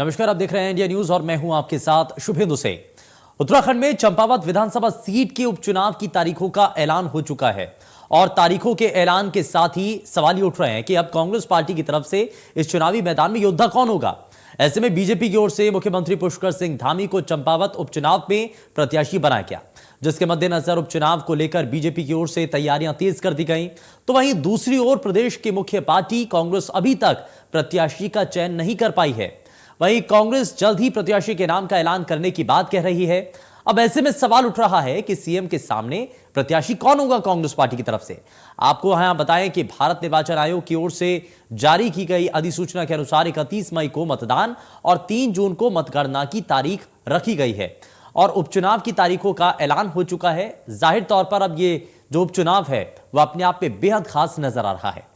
नमस्कार, आप देख रहे हैं इंडिया न्यूज और मैं हूं आपके साथ शुभेंदु से। उत्तराखंड में चंपावत विधानसभा सीट के उपचुनाव की तारीखों का ऐलान हो चुका है और तारीखों के ऐलान के साथ ही सवाल ये उठ रहे हैं कि अब कांग्रेस पार्टी की तरफ से इस चुनावी मैदान में योद्धा कौन होगा। ऐसे में बीजेपी की ओर से मुख्यमंत्री पुष्कर सिंह धामी को चंपावत उपचुनाव में प्रत्याशी बनाया गया, जिसके मद्देनजर उपचुनाव को लेकर बीजेपी की ओर से तैयारियां तेज कर दी गई। तो वहीं दूसरी ओर प्रदेश की मुख्य पार्टी कांग्रेस अभी तक प्रत्याशी का चयन नहीं कर पाई है। वहीं कांग्रेस जल्द ही प्रत्याशी के नाम का ऐलान करने की बात कह रही है। अब ऐसे में सवाल उठ रहा है कि सीएम के सामने प्रत्याशी कौन होगा कांग्रेस पार्टी की तरफ से। आपको यहां बताएं कि भारत निर्वाचन आयोग की ओर से जारी की गई अधिसूचना के अनुसार 31 मई को मतदान और 3 जून को मतगणना की तारीख रखी गई है और उपचुनाव की तारीखों का ऐलान हो चुका है। जाहिर तौर पर अब ये जो उपचुनाव है वह अपने आप में बेहद खास नजर आ रहा है।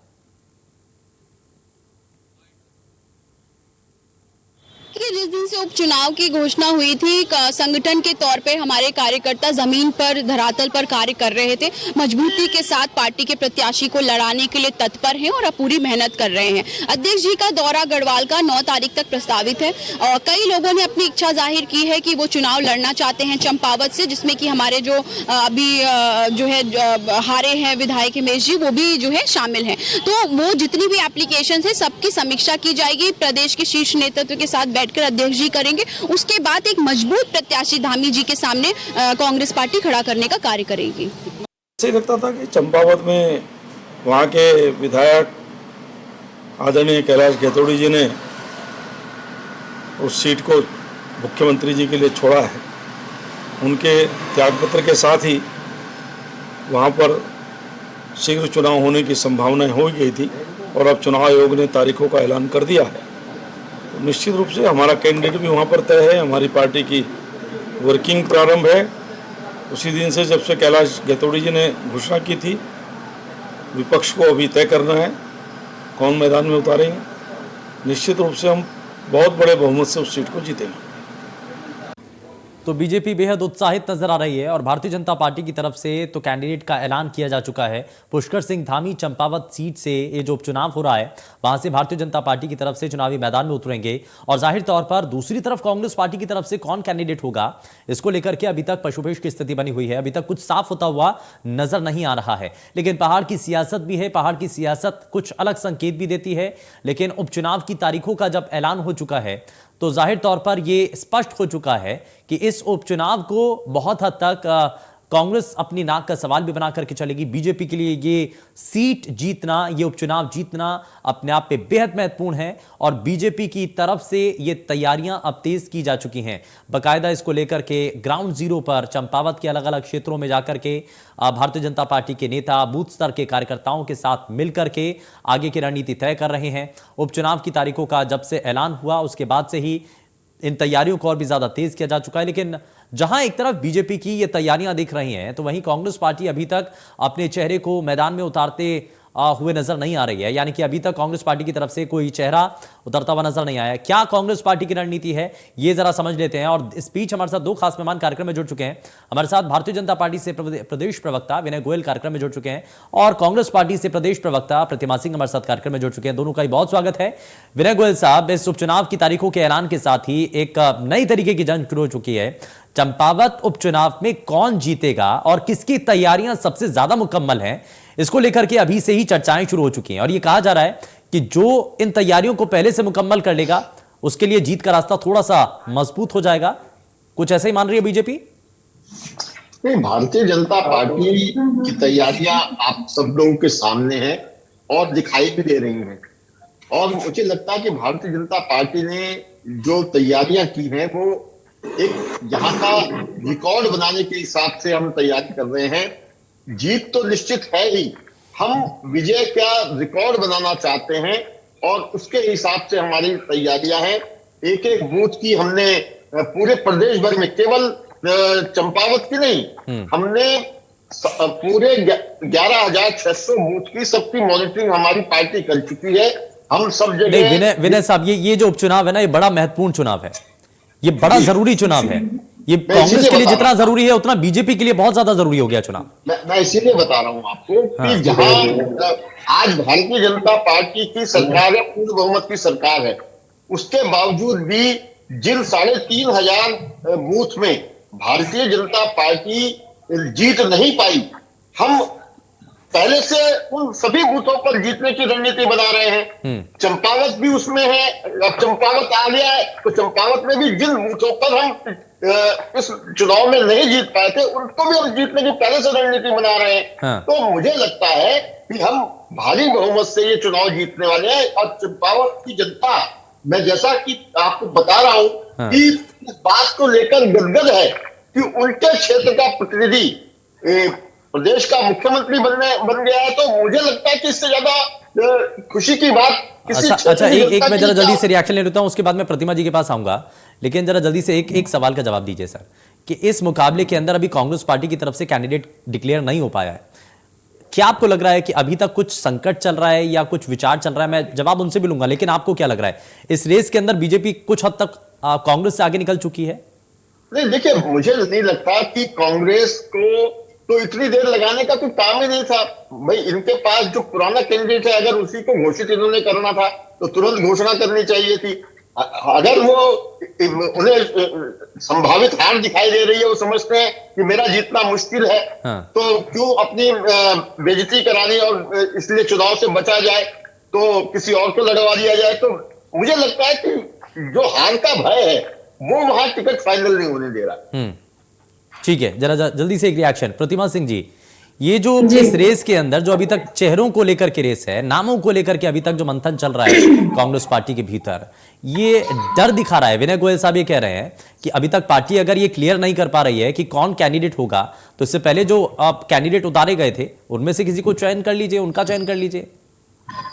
जिस दिन से उपचुनाव की घोषणा हुई थी, संगठन के तौर पे हमारे कार्यकर्ता जमीन पर धरातल पर कार्य कर रहे थे, मजबूती के साथ पार्टी के प्रत्याशी को लड़ाने के लिए तत्पर हैं और अब पूरी मेहनत कर रहे हैं। अध्यक्ष जी का दौरा गढ़वाल का 9 तारीख तक प्रस्तावित है और कई लोगों ने अपनी इच्छा जाहिर की है कि वो चुनाव लड़ना चाहते हैं चंपावत से, जिसमें कि हमारे जो अभी जो है हारे हैं विधायक हिमेश जी, वो भी जो है शामिल हैं। तो वो जितनी भी एप्लीकेशन है सबकी समीक्षा की जाएगी, प्रदेश के शीर्ष नेतृत्व के साथ बैठकर अध्यक्ष जी करेंगे। उसके बाद एक मजबूत प्रत्याशी धामी जी के सामने कांग्रेस पार्टी खड़ा करने का कार्य करेगी। सही लगता था कि चंपावत में वहाँ के विधायक आदरणीय कैलाश गैतोड़ी जी ने उस सीट को मुख्यमंत्री जी के लिए छोड़ा है। उनके त्यागपत्र के साथ ही वहाँ पर शीघ्र चुनाव होने की संभावनाएं हो गई थी और अब चुनाव आयोग ने तारीखों का ऐलान कर दिया है। निश्चित रूप से हमारा कैंडिडेट भी वहाँ पर तय है, हमारी पार्टी की वर्किंग प्रारंभ है। उसी दिन से जब से कैलाश गैतोड़ी जी ने घोषणा की थी, विपक्ष को अभी तय करना है कौन मैदान में उतारेंगे। निश्चित रूप से हम बहुत बड़े बहुमत से उस सीट को जीतेंगे। तो बीजेपी बेहद उत्साहित नजर आ रही है और भारतीय जनता पार्टी की तरफ से तो कैंडिडेट का ऐलान किया जा चुका है। पुष्कर सिंह धामी चंपावत सीट से ये जो उपचुनाव हो रहा है वहां से भारतीय जनता पार्टी की तरफ से चुनावी मैदान में उतरेंगे और जाहिर तौर पर दूसरी तरफ कांग्रेस पार्टी की तरफ से कौन कैंडिडेट होगा, इसको लेकर के अभी तक पशुपेश की स्थिति बनी हुई है। अभी तक कुछ साफ होता हुआ नजर नहीं आ रहा है, लेकिन पहाड़ की सियासत भी है। पहाड़ की सियासत कुछ अलग संकेत भी देती है, लेकिन उपचुनाव की तारीखों का जब ऐलान हो चुका है तो जाहिर तौर पर यह स्पष्ट हो चुका है कि इस उपचुनाव को बहुत हद तक कांग्रेस अपनी नाक का सवाल भी बना करके चलेगी। बीजेपी के लिए ये सीट जीतना, ये उपचुनाव जीतना अपने आप में बेहद महत्वपूर्ण है और बीजेपी की तरफ से ये तैयारियां अब तेज की जा चुकी हैं। बाकायदा इसको लेकर के ग्राउंड जीरो पर चंपावत के अलग अलग क्षेत्रों में जाकर के भारतीय जनता पार्टी के नेता बूथ स्तर के कार्यकर्ताओं के साथ मिलकर के आगे की रणनीति तय कर रहे हैं। उपचुनाव की तारीखों का जब से ऐलान हुआ उसके बाद से ही इन तैयारियों को और भी ज्यादा तेज किया जा चुका है। लेकिन जहां एक तरफ बीजेपी की ये तैयारियां दिख रही हैं तो वहीं कांग्रेस पार्टी अभी तक अपने चेहरे को मैदान में उतारते हुए नजर नहीं आ रही है। यानी कि अभी तक कांग्रेस पार्टी की तरफ से कोई चेहरा उतरता हुआ नजर नहीं आया। क्या कांग्रेस पार्टी की रणनीति है ये जरा समझ लेते हैं। और इस बीच हमारे साथ 2 खास मेहमान कार्यक्रम में जुड़ चुके हैं। हमारे साथ भारतीय जनता पार्टी से प्रदेश प्रवक्ता विनय गोयल कार्यक्रम में जुड़ चुके हैं और कांग्रेस पार्टी से प्रदेश प्रवक्ता प्रतिमा सिंह हमारे साथ कार्यक्रम में जुड़ चुके हैं। दोनों का ही बहुत स्वागत है। विनय गोयल साहब, इस उपचुनाव की तारीखों के ऐलान के साथ ही एक नई तरीके की जंग शुरू हो चुकी है। चंपावत उपचुनाव में कौन जीतेगा और किसकी तैयारियां सबसे ज्यादा मुकम्मल हैं, इसको लेकर के अभी से ही चर्चाएं शुरू हो चुकी हैं और यह कहा जा रहा है कि जो इन तैयारियों को पहले से मुकम्मल कर लेगा उसके लिए जीत का रास्ता थोड़ा सा मजबूत हो जाएगा। कुछ ऐसा ही मान रही है बीजेपी? नहीं, भारतीय जनता पार्टी की तैयारियां आप सब लोगों के सामने हैं और दिखाई भी दे रही हैं और मुझे लगता है कि भारतीय जनता पार्टी ने जो तैयारियां की हैं वो एक यहाँ का रिकॉर्ड बनाने के हिसाब से हम तैयारी कर रहे हैं। जीत तो निश्चित है ही, हम विजय का रिकॉर्ड बनाना चाहते हैं और उसके हिसाब से हमारी तैयारियां हैं। एक एक बूथ की हमने पूरे प्रदेश भर में, केवल चंपावत की नहीं, हमने पूरे 11,600 बूथ की सबकी मॉनिटरिंग हमारी पार्टी कर चुकी है। हम सब जगह विनय साहब, ये जो उपचुनाव है ना, ये बड़ा महत्वपूर्ण चुनाव है, ये बड़ा जरूरी चुनाव है। ये कांग्रेस के लिए जितना जरूरी है उतना बीजेपी के लिए बहुत ज्यादा जरूरी हो गया चुनाव। मैं इसीलिए बता रहा हूं आपको कि जहां आज भारतीय जनता पार्टी की सरकार है, पूर्ण बहुमत की सरकार है, उसके बावजूद भी जिन 3,500 बूथ में भारतीय जनता पार्टी जीत नहीं पाई, हम पहले से उन सभी बूथों पर जीतने की रणनीति बना रहे हैं। चंपावत भी उसमें है। अब चंपावत आ गया है तो चंपावत में भी जिन बूथों पर हम इस चुनाव में नहीं जीत पाए थे, उनको भी हम जीतने की पहले से रणनीति बना रहे हैं। हाँ। तो मुझे लगता है कि हम भारी बहुमत से ये चुनाव जीतने वाले हैं। और चंपावत की जनता, मैं जैसा कि आपको बता रहा हूं, हाँ। कि इस बात को लेकर गदगद है कि उनके क्षेत्र का प्रतिनिधि प्रदेश का मुख्यमंत्री बन गया है। तो मुझे लगता है कि इससे ज्यादा खुशी की बात किसी अच्छा, एक मैं जरा जल्दी से रिएक्शन ले लेता हूं, उसके बाद मैं प्रतिमा जी के पास आऊंगा। लेकिन जरा जल्दी से एक सवाल का जवाब दीजिए सर, कि इस मुकाबले के अंदर अभी कांग्रेस पार्टी की तरफ से कैंडिडेट डिक्लेयर नहीं हो पाया है। क्या आपको लग रहा है कि अभी तक कुछ संकट चल रहा है या कुछ विचार चल रहा है? मैं जवाब उनसे भी लूंगा, लेकिन आपको क्या लग रहा है इस रेस के अंदर बीजेपी कुछ हद तक कांग्रेस से आगे निकल चुकी है? नहीं, देखिए, मुझे नहीं लगता कि कांग्रेस को तो इतनी देर लगाने का कोई काम ही नहीं था। भाई, इनके पास जो पुराना कैंडिडेट है, अगर उसी को घोषित इन्होंने करना था तो तुरंत घोषणा करनी चाहिए थी। अगर वो उन्हें संभावित हार दिखाई दे रही है, वो समझते हैं कि मेरा जीतना मुश्किल है, हाँ। तो क्यों अपनी बेइज्जती करानी और इसलिए चुनाव से बचा जाए तो किसी और को लड़वा दिया जाए। तो मुझे लगता है कि जो हार का भय है वो वहां टिकट फाइनल नहीं होने दे रहा। ठीक है, जरा जल्दी से एक रिएक्शन प्रतिमा सिंह जी। ये जो इस रेस के अंदर जो अभी तक चेहरों को लेकर के रेस है, नामों को लेकर के अभी तक जो मंथन चल रहा है कांग्रेस पार्टी के भीतर, ये डर दिखा रहा है। विनय गोयल साहब ये कह रहे हैं कि अभी तक पार्टी अगर ये क्लियर नहीं कर पा रही है कि कौन कैंडिडेट होगा, तो इससे पहले जो कैंडिडेट उतारे गए थे उनमें से किसी को चयन कर लीजिए, उनका चयन कर लीजिए।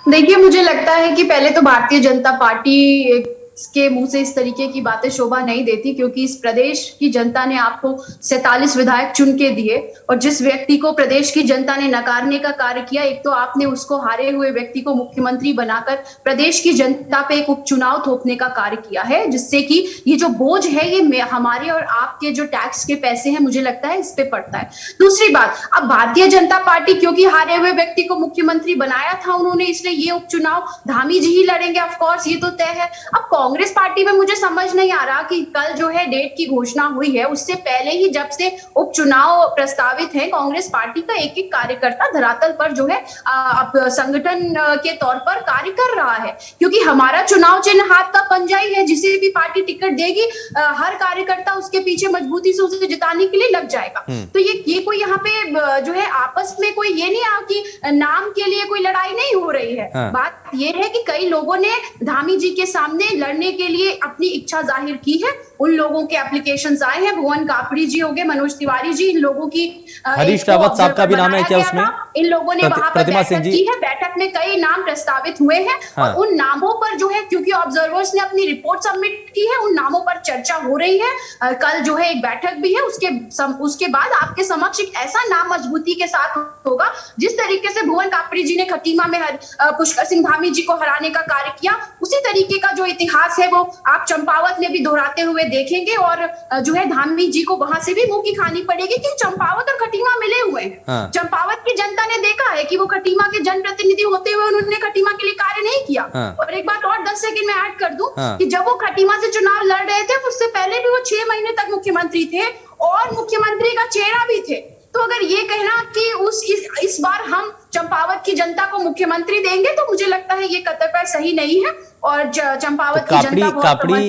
देखिए, मुझे लगता है कि पहले तो भारतीय जनता पार्टी के मुंह से इस तरीके की बातें शोभा नहीं देती, क्योंकि इस प्रदेश की जनता ने आपको 47 विधायक चुन के दिए, और जिस व्यक्ति को प्रदेश की जनता ने नकारने का कार्य किया, एक तो आपने उसको हारे हुए व्यक्ति को मुख्यमंत्री बनाकर प्रदेश की जनता पे एक उपचुनाव थोपने का कार्य किया है, जिससे कि ये जो बोझ है ये हमारे और आपके जो टैक्स के पैसे हैं, मुझे लगता है इस पे पड़ता है। दूसरी बात, अब भारतीय जनता पार्टी क्योंकि हारे हुए व्यक्ति को मुख्यमंत्री बनाया था उन्होंने, इसलिए ये उपचुनाव धामी जी ही लड़ेंगे, ऑफकोर्स ये तो तय है। अब कांग्रेस पार्टी में मुझे समझ नहीं आ रहा कि कल जो है डेट की घोषणा हुई है, उससे पहले ही जब से उपचुनाव प्रस्तावित है, कांग्रेस पार्टी का एक एक कार्यकर्ता धरातल पर जो है अब संगठन के तौर पर कार्य कर रहा है, क्योंकि हमारा चुनाव चिन्ह हाथ का पंजा ही है। जिसे भी पार्टी टिकट देगी, हर कार्यकर्ता उसके पीछे मजबूती से उसे जिताने के लिए लग जाएगा। तो ये कोई यहाँ पे जो है आपस में कोई ये नहीं है कि नाम के लिए कोई लड़ाई नहीं हो रही है। बात ये है कि कई लोगों ने धामी जी के सामने लड़ने के लिए अपनी इच्छा जाहिर की है। उन लोगों के एप्लीकेशंस आए हैं, भुवन कापड़ी जी हो गए, मनोज तिवारी जी, इन लोगों की हरीश रावत साहब का भी नाम है क्या उसमें? इन लोगों ने वहां पर बैठक की है, बैठक में कई नाम प्रस्तावित हुए हैं। और उन नामों पर जो है, क्योंकि ऑब्जर्वर्स ने अपनी रिपोर्ट सबमिट की है, उन नामों पर चर्चा हो रही है। कल जो है एक बैठक भी है, उसके बाद आपके समक्ष एक ऐसा नाम मजबूती के साथ होगा, जिस तरीके से भुवन कापड़ी जी ने खटीमा में पुष्कर सिंह धामी जी को हराने का कार्य किया, उसी तरीके का जो इतिहास है वो आप चंपावत में भी दोहराते हुए देखेंगे। और जो है धामी जी को वहां से भी मुंह की खानी पड़ेगी कि चंपावत और खटीमा मिले हुए हैं। चंपावत की जनता ने देखा है कि वो खटीमा के जनप्रतिनिधि होते हुए उन्होंने खटीमा के लिए कार्य नहीं किया। और एक बात और 10 सेकंड में ऐड कर दूं कि जब वो खटीमा से चुनाव लड़ रहे थे, उससे पहले भी वो 6 महीने तक मुख्यमंत्री थे और मुख्यमंत्री का चेहरा भी थे। तो अगर ये कहना कि इस बार हम चंपावत की जनता को मुख्यमंत्री देंगे, तो मुझे लगता है ये कतई सही नहीं है। और चंपावत की जनता कापड़ी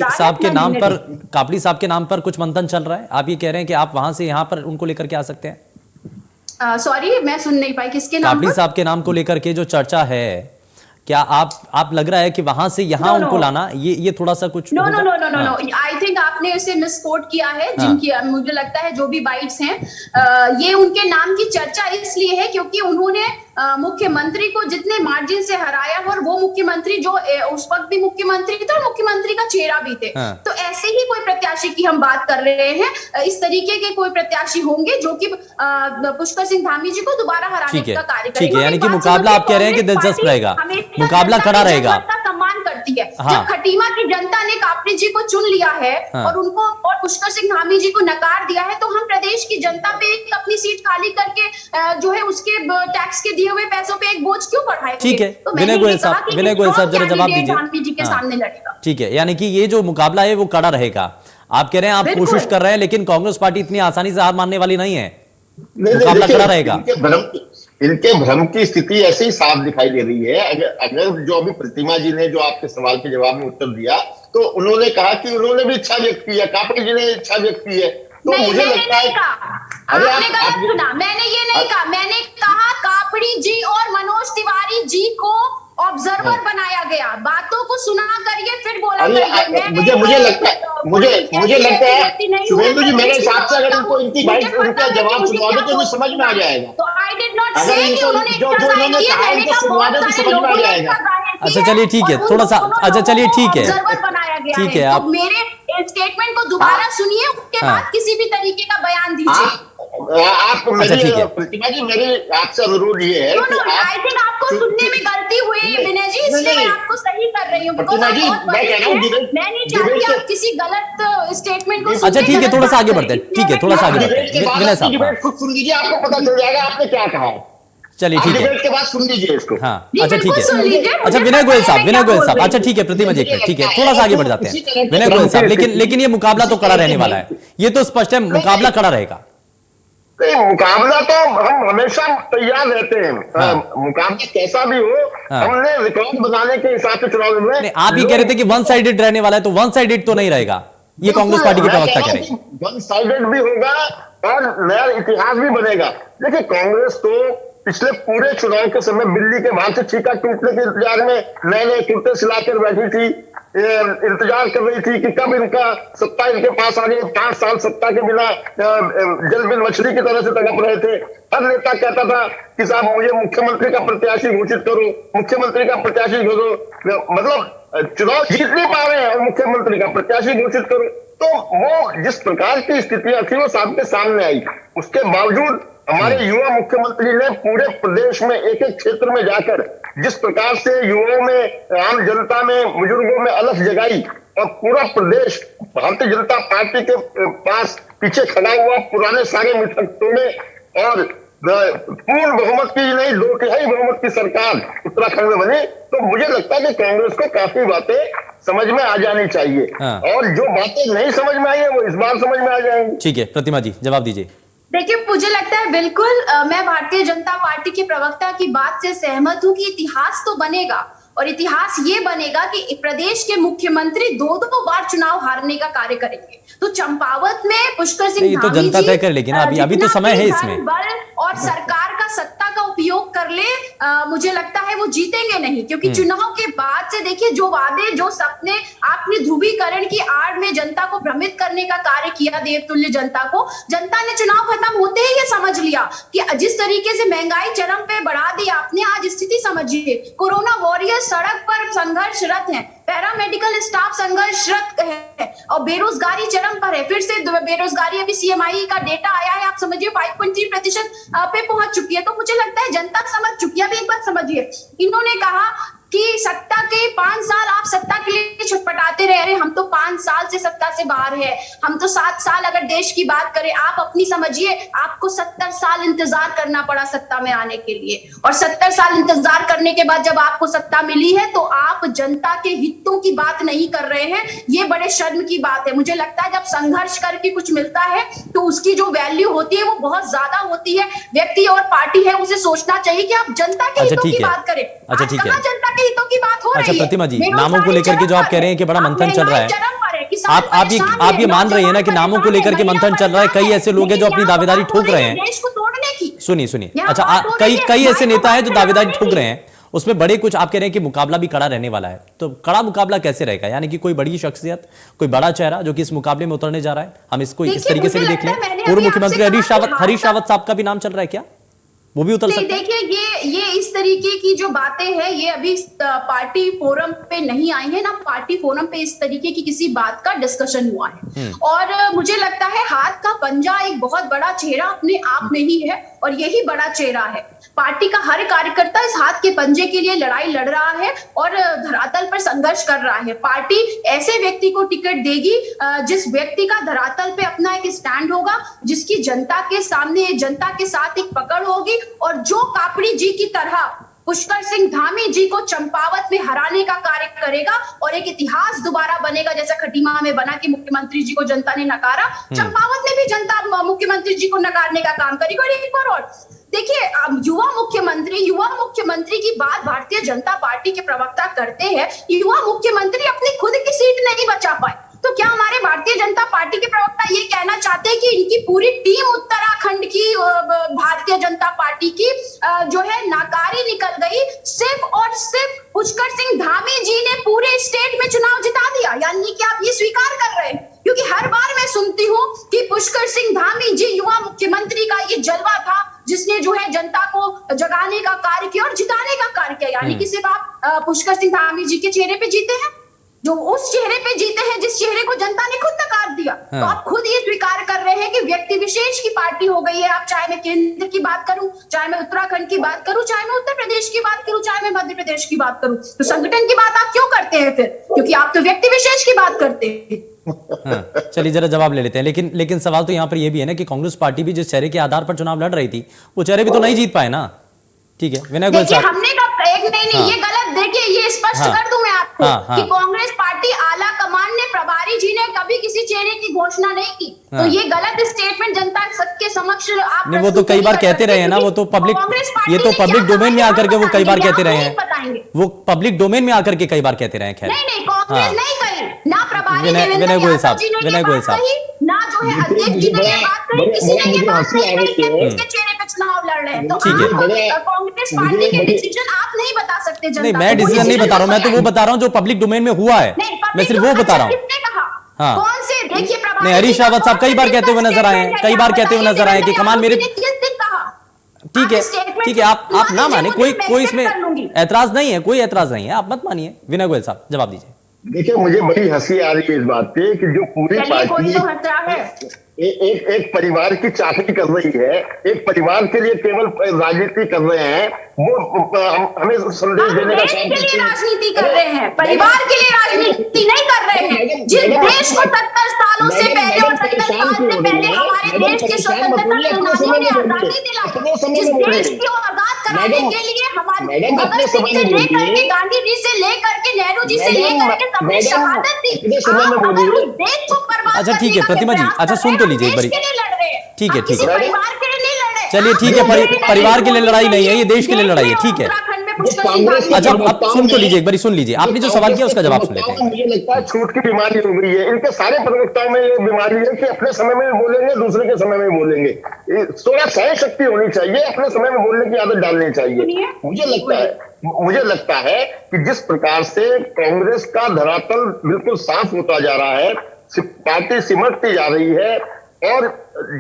साहब के नाम पर कुछ मंथन चल रहा है। आप ये कह रहे हैं कि आप वहां से यहाँ पर उनको लेकर के आ सकते हैं? सॉरी, मैं सुन नहीं पाई, किसके नाम? कापड़ी साहब के नाम को लेकर के जो चर्चा है, क्या आप लग रहा है कि वहां से यहाँ उनको लाना, ये थोड़ा सा कुछ नो, आई थिंक आपने इसे मिसकोट किया है। जिनकी मुझे लगता है जो भी बाइट्स हैं, ये उनके नाम की चर्चा इसलिए है क्योंकि उन्होंने मुख्यमंत्री को जितने मार्जिन से हराया, और वो मुख्यमंत्री जो उस वक्त भी मुख्यमंत्री थे और मुख्यमंत्री का चेहरा भी थे। तो ऐसे ऐसे ही कोई प्रत्याशी की हम बात कर रहे हैं। इस तरीके के कोई प्रत्याशी होंगे जो कि पुष्कर सिंह धामी जी को दोबारा हराने ठीक है, का कार्य ठीक है, करेंगे। यानी कि मुकाबला आप कह रहे हैं कि दिलचस्प रहेगा, मुकाबला कड़ा रहेगा। सम्मान करती है। हाँ। जब खटीमा की जनता ने कापड़ी जी को चुन लिया है हाँ। और उनको और पुष्कर सिंह धामी जी को नकार दिया है, तो हम प्रदेश की जनता पे एक अपनी सीट खाली करके जो है उसके टैक्स के दिए हुए पैसों पे एक बोझ क्यों बढ़ाएंगे? ठीक है, तो मैंने विनय गोयल ये कहा साहब, कि विनय गोयल साहब जरा जवाब दीजिए। धामी जी के हाँ। सामने लड़ेगा। ठीक है, यानी कि ये जो मुकाबला है वो कड़ा रहेगा। आप कह रहे हैं आप बिल्कुल। कोशिश कर रहे हैं, लेकिन कांग्रेस पार्टी इतनी आसानी से हार मानने वाली नहीं है, नहीं, मुकाबला देखिए, कड़ा रहेगा। इनके भ्रम की स्थिति ऐसे ही साफ दिखाई दे रही है। अगर जो अभी प्रतिमा जी ने जो आपके सवाल के जवाब में उत्तर दिया, तो उन्होंने कहा कि उन्होंने भी इच्छा व्यक्त की है, कापड़ी जी ने इच्छा व्यक्त की है। तो नहीं, मुझे मैंने लगता है नहीं कहा, आपने गलत सुना, मैंने ये नहीं कहा, मैंने कहा कापड़ी जी और मनोज तिवारी जी को ऑब्जर्वर बनाया गया। बातों को सुना करिए फिर बोला करिए। मुझे लगता है शुभेंदु जी, मेरे हिसाब से अगर इनको इनकी बाइट उनका जवाब सुनवा दो तो समझ में आ जाएगा। तो आई डिड नॉट अगर से इनको जो इन्होंने कहा इनको सुनवा दो तो समझ में आ जाएगा। अच्छा, चलिए ठीक है, थोड़ा सा, अच्छा चलिए ठीक है, बनाया गया ठीक है, आप मेरे स्टेटमेंट को दोबारा सुनिए, उसके बाद किसी भी तरीके का बयान दीजिए। आप अच्छा, ठीक है। प्रतिमा जी, मेरी आपसे अनुरोध ये है कि आई थिंक आपको सुनने में गलती हुई है विनय जी, इसलिए मैं आपको सही कर रही हूँ। प्रतिमा जी, मैं कह रहा हूँ मैं नहीं चाहती आप किसी गलत स्टेटमेंट को अच्छा ठीक है, थोड़ा सा आगे बढ़ते हैं, ठीक है, थोड़ा सा आगे बढ़ते हैं, विनय साहब। डिबेट खुद सुन लीजिए, आपको पता चल जाएगा आपने क्या कहा है। चलिए ठीक है, डिबेट के बाद सुन लीजिए इसको। हाँ जी, अच्छा ठीक बिल्कुल सुन है। लीजिए, अच्छा मुझे विनय गोयल पता साहब, है विनय क्या गोयल बोल साहब, रही अच्छा ठीक है, प्रतिमा जी एक मिनट, ठीक है, थोड़ा सा आगे बढ़ जाते हैं। विनय गोयल साहब, लेकिन ये मुकाबला तो कड़ा रहने वाला है, ये तो स्पष्ट है, मुकाबला कड़ा रहेगा। नहीं, मुकाबला तो हम हमेशा तैयार रहते हैं। हाँ। मुकाबला कैसा भी हो, हाँ। हमने रिकॉर्ड बनाने के हिसाब से चुनाव में। नहीं, आप ये कह रहे थे कि वन साइडेड रहने वाला है, तो वन साइडेड तो नहीं रहेगा, ये कांग्रेस पार्टी के प्रवक्ता कह रहे हैं। वन साइडेड भी होगा और नया इतिहास भी बनेगा। देखिए, कांग्रेस तो पिछले पूरे चुनाव के समय दिल्ली के बाहर से चीका टूटने के इंतजार में नए नए कुर्ते सिलाकर बैठी थी, इंतजार कर रही थी कि कब इनका सत्ता इनके पास आ जाए। 5 साल सत्ता के बिना जल बिन मछली की तरह से तड़प रहे थे। हर नेता कहता था कि साहब मुझे मुख्यमंत्री का प्रत्याशी घोषित करो, मुख्यमंत्री का प्रत्याशी करो, मतलब चुनाव जीत नहीं पा रहे हैं और मुख्यमंत्री का प्रत्याशी घोषित करो। तो वो जिस प्रकार की स्थितियां थी वो सबके सामने आई। उसके बावजूद हमारे युवा मुख्यमंत्री ने पूरे प्रदेश में एक एक क्षेत्र में जाकर जिस प्रकार से युवाओं में, आम जनता में, बुजुर्गों में अलख जगाई और पूरा प्रदेश भारतीय जनता पार्टी के पास पीछे खड़ा हुआ, पुराने सारे मिथकों में और पूर्ण बहुमत की नहीं 2/3 बहुमत की सरकार उत्तराखंड में बनी। तो मुझे लगता है कि कांग्रेस को काफी बातें समझ में आ जानी चाहिए। हाँ। और जो बातें नहीं समझ में आई है वो इस बार समझ में आ जाएंगी। ठीक है, प्रतिमा जी जवाब दीजिए। देखिए, मुझे लगता है बिल्कुल मैं भारतीय जनता पार्टी के प्रवक्ता की बात से सहमत हूं कि इतिहास तो बनेगा, और इतिहास ये बनेगा कि प्रदेश के मुख्यमंत्री 2 बार चुनाव हारने का कार्य करेंगे। तो चंपावत में पुष्कर सिंह ये तो धामी जनता जी तय कर लेगी ना, अभी तो समय है इसमें। बल और सरकार का सत्ता का उपयोग कर ले, मुझे लगता है वो जीतेंगे नहीं, क्योंकि चुनाव के बाद से देखिए जो वादे, जो सपने आपने ध्रुवीकरण की आड़ में जनता को भ्रमित करने का कार्य किया, देवतुल्य जनता को, जनता ने चुनाव खत्म होते ही ये समझ लिया कि जिस तरीके से महंगाई चरम पे बढ़ा दी आपने, आज स्थिति समझिए। कोरोना वॉरियर सड़क पर संघर्षरत हैं, पैरामेडिकल स्टाफ संघर्षरत है और बेरोजगारी चरम पर है। फिर से बेरोजगारी, अभी सीएमआई का डेटा आया है, आप समझिए 5.3% पे पहुंच चुकी है। तो मुझे लगता है जनता समझ चुकी है। अभी एक बात समझिए, इन्होंने कहा कि सत्ता के 5 साल आप सत्ता के लिए छटपटाते रह रहे, हम तो 5 साल से सत्ता से बाहर है, हम तो 7 साल अगर देश की बात करें, आप अपनी समझिए, आपको 70 साल इंतजार करना पड़ा सत्ता में आने के लिए, और 70 साल इंतजार करने के बाद जब आपको सत्ता मिली है तो आप जनता के हितों की बात नहीं कर रहे हैं। ये बड़े शर्म की बात है। मुझे लगता है जब संघर्ष करके कुछ मिलता है तो उसकी जो वैल्यू होती है वो बहुत ज्यादा होती है। व्यक्ति और पार्टी है, उसे सोचना चाहिए कि आप जनता के हितों की बात करें। अच्छा ठीक है, जनता के हितों की बात हो रही है। अच्छा प्रतिमा जी, नामों को लेकर के जो आप कह रहे हैं कि बड़ा मंथन चल रहा है, आप ये मान रही है ना कि नामों को लेकर के मंथन चल रहा है, कई ऐसे लोग हैं जो अपनी दावेदारी ठोक रहे हैं। सुनिए, अच्छा कई ऐसे नेता हैं जो दावेदारी ठोक रहे हैं, उसमें बड़े कुछ आप कह रहे हैं कि मुकाबला भी कड़ा रहने वाला है। तो कड़ा मुकाबला कैसे रहेगा, यानी कि कोई बड़ी शख्सियत, कोई बड़ा चेहरा जो कि इस मुकाबले में उतरने जा रहा है, हम इसको इस तरीके से भी देख लें। पूर्व मुख्यमंत्री हरीश रावत साहब का भी नाम चल रहा है क्या? वो भी उतर सकता है। देखिए ये इस तरीके की जो बातें हैं ये अभी पार्टी फोरम पे नहीं आई है, ना पार्टी फोरम पे इस तरीके की किसी बात का डिस्कशन हुआ है। और मुझे लगता है हाथ का पंजा एक बहुत बड़ा चेहरा अपने आप में ही है और यही बड़ा चेहरा है। पार्टी का हर कार्यकर्ता इस हाथ के पंजे के लिए लड़ाई लड़ रहा है और धरातल पर संघर्ष कर रहा है। पार्टी ऐसे व्यक्ति को टिकट देगी जिस व्यक्ति का धरातल पे अपना एक स्टैंड होगा, जिसकी जनता के सामने, जनता के साथ एक पकड़ होगी और जो कापड़ी जी की तरह पुष्कर सिंह धामी जी को चंपावत में हराने का कार्य करेगा और एक इतिहास दोबारा बनेगा जैसा खटीमा में बना कि मुख्यमंत्री जी को जनता ने नकारा, चंपावत में भी जनता मुख्यमंत्री जी को नकारने का काम करेगी। और एक बार और देखिए, युवा मुख्यमंत्री की बात भारतीय जनता पार्टी के प्रवक्ता करते हैं। युवा मुख्यमंत्री अपनी खुद की सीट नहीं बचा पाए, तो क्या हमारे भारतीय जनता पार्टी के प्रवक्ता ये कहना चाहते हैं कि इनकी पूरी टीम उत्तराखंड की भारतीय जनता पार्टी की जो है नाकारी निकल गई, सिर्फ और सिर्फ पुष्कर सिंह धामी जी ने पूरे स्टेट में चुनाव जिता दिया? यानी कि आप ये स्वीकार कर रहे हैं? क्योंकि हर बार मैं सुनती हूँ कि पुष्कर सिंह धामी जी युवा मुख्यमंत्री का ये जलवा था जिसने जो है जनता को जगाने का कार्य किया और जिताने का कार्य किया। यानी कि सिर्फ आप पुष्कर सिंह धामी जी के चेहरे पे जीते हैं, जो उस चेहरे पे जीते हैं जिस चेहरे को जनता ने खुद नकार दिया। तो आप खुद ये स्वीकार कर रहे हैं कि व्यक्ति विशेष की पार्टी हो गई है। आप चाहे मैं केंद्र की बात करूं, चाहे मैं उत्तराखंड की बात करूं, चाहे मैं उत्तर प्रदेश की बात करूं, चाहे मैं मध्य प्रदेश की बात करूं, तो संगठन की बात आप क्यों करते हैं फिर? क्योंकि आप तो व्यक्ति विशेष की बात करते हैं। चलिए जरा जवाब ले लेते हैं। लेकिन सवाल तो यहाँ पर यह भी है ना कि कांग्रेस पार्टी भी जिस चेहरे के आधार पर चुनाव लड़ रही थी वो चेहरे भी तो नहीं जीत पाए ना। ठीक है विनय गोयल साहब, हमने नहीं ये गलत, देखिए ये स्पष्ट कर दूं मैं आपको कि कांग्रेस पार्टी आला कमान ने, प्रभारी जी ने कभी किसी चेहरे की घोषणा नहीं की। तो ये गलत स्टेटमेंट जनता सबके समक्ष आप नहीं, वो तो कई बार कहते रहे हैं ना, वो तो पब्लिक, ये तो पब्लिक डोमेन में आकर के वो कई बार कहते रहे हैं, वो पब्लिक डोमेन में आकर के कई बार कहते रहे हैं। खैर नहीं कांग्रेस नहीं कही ना, प्रभारी विनय गोयल साहब, विनय गोयल साहब ना जो है अध्यक्ष जी ने ये बात कही, किसी ने ये बात नहीं कही कि इसके चेहरे पे चुनाव लड़ रहे हैं। तो कांग्रेस पार्टी के डिसीजन आप नहीं बता सकते जनता नहीं, मैं डिसीजन नहीं बता रहा हूँ, मैं तो वो बता रहा हूँ जो पब्लिक डोमेन में हुआ है, मैं सिर्फ वो बता रहा हूँ। हाँ कौन से? देखिए नहीं, हरीश रावत साहब कई बार कहते हुए नजर आए हैं, कई बार कहते हुए नजर आए कि कमान मेरे, ठीक है आप ना माने, कोई इसमें ऐतराज नहीं है, कोई ऐतराज नहीं है, आप मत मानिए। विनय गोयल साहब जवाब दीजिए। देखिए मुझे बड़ी हंसी आ रही है इस बात पे कि जो पूरी पार्टी एक परिवार की चाकरी कर रही है, एक परिवार के लिए केवल राजनीति कर रहे हैं, वो हमें संदेश देने का काम करते हैं। राजनीति कर रहे हैं, परिवार के लिए राजनीति नहीं कर रहे हैं। जिस देश को 70 सालों से पहले और 70 साल से पहले हमारे देश के स्वतंत्रता सेनानियों ने आजादी दिलाई, जिस देश को आजाद कराने के लिए हमारे भगत सिंह से लेकर के गांधी जी से लेकर के नेहरू जी से लेकर के सबने शहादत दी। अगर उस देश को बर्बाद, अच्छा ठीक है प्रतिमा जी, अच्छा सुन तो लीजिए एक बार, ठीक है परिवार के लिए नहीं लड़ रहे। चलिए ठीक है, परिवार के लिए लड़ाई नहीं है, ये देश के लिए लड़ाई है, ठीक है। अच्छा अब सुन तो लीजिए, एक बार सुन लीजिए, आपने जो सवाल किया उसका जवाब सुन लेते हैं। मुझे लगता है छूट की बीमारी हो गई है इनके सारे प्रवक्ताओं में, ये बीमारी है कि अपने समय में बोलेंगे, दूसरे के समय में बोलेंगे। थोड़ा सहन शक्ति होनी चाहिए, अपने समय में बोलने की आदत डालनी चाहिए। मुझे लगता है कि जिस प्रकार से कांग्रेस का धरातल बिल्कुल साफ होता जा रहा है, पार्टी सिमटती जा रही है और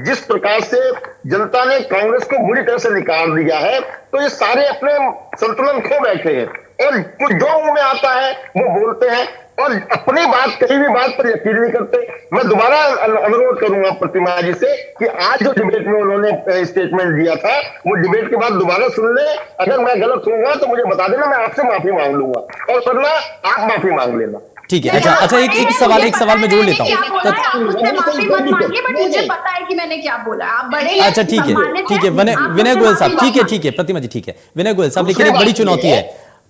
जिस प्रकार से जनता ने कांग्रेस को बुरी तरह से निकाल दिया है, तो ये सारे अपने संतुलन खो बैठे हैं और कुछ जो मुंह में आता है वो बोलते हैं और अपनी बात, कहीं भी बात पर यकीन नहीं करते। मैं दोबारा अनुरोध करूंगा प्रतिमा जी से कि आज जो डिबेट में उन्होंने स्टेटमेंट दिया था वो डिबेट के बाद दोबारा सुन ले। अगर मैं गलत होऊंगा तो मुझे बता देना, मैं आपसे माफी मांग लूंगा और वरना आप माफी मांग लेना। ठीक है। अच्छा एक सवाल मैं जोड़ लेता हूँ। मुझे पता है कि मैंने क्या बोला, आप बड़े, अच्छा ठीक है विनय गोयल साहब, ठीक है प्रतिमा जी, ठीक है विनय गोयल साहब, लेकिन एक बड़ी चुनौती है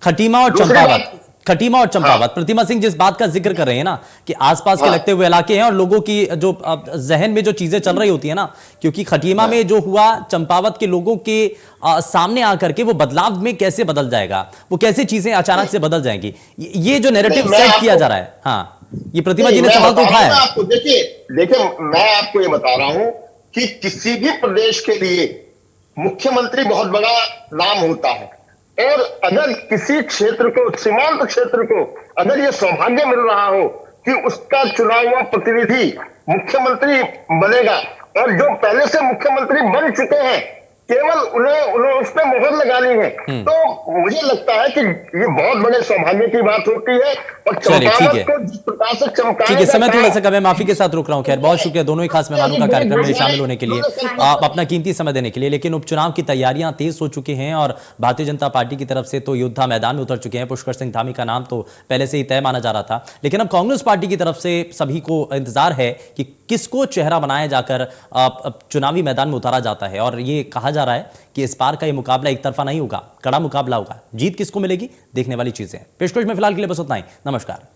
खटीमा और चंपावत। प्रतिमा सिंह जिस बात का जिक्र कर रहे हैं ना कि आसपास के लगते हुए इलाके हैं और लोगों की जो जहन में जो चीजें चल रही होती है ना, क्योंकि खटीमा में जो हुआ चंपावत के लोगों के सामने आकर के वो बदलाव में कैसे बदल जाएगा, वो कैसे चीजें अचानक से बदल जाएंगी, ये जो नैरेटिव सेट किया जा रहा है। हाँ ये प्रतिमा जी ने सवाल तो उठाया है। देखिए मैं आपको ये बता रहा हूं कि किसी भी प्रदेश के लिए मुख्यमंत्री बहुत बड़ा नाम होता है और अगर किसी क्षेत्र को, सीमांत क्षेत्र को अगर ये सौभाग्य मिल रहा हो कि उसका चुना हुआ प्रतिनिधि मुख्यमंत्री बनेगा और जो पहले से मुख्यमंत्री बन चुके हैं केवल उन्हें उस पर मोहर लगानी है। तो मुझे लगता है कि ये बहुत बड़े सौभाग्य की बात होती है। और चलिए, ठीक है। चंपावत को जिस प्रकार से चमकाने ठीक है, समय का थोड़ा सा कम है, माफी के साथ रुक रहा हूं। खैर, बहुत शुक्रिया दोनों ही खास मेहमानों का कार्यक्रम में शामिल होने के लिए, आप अपना कीमती समय देने के लिए। लेकिन उपचुनाव की तैयारियां तेज हो चुकी हैं और भारतीय जनता पार्टी की तरफ से तो योद्धा मैदान में उतर चुके हैं। पुष्कर सिंह धामी का नाम तो पहले से ही तय माना जा रहा था, लेकिन अब कांग्रेस पार्टी की तरफ से सभी को इंतजार है कि किसको चेहरा बनाया जाकर चुनावी मैदान में उतारा जाता है। और ये कहा जा रहा है कि इस बार का ये मुकाबला एक तरफा नहीं होगा, कड़ा मुकाबला होगा। जीत किसको मिलेगी, देखने वाली चीजें हैं। पेशकश में फिलहाल के लिए बस उतना ही। नमस्कार।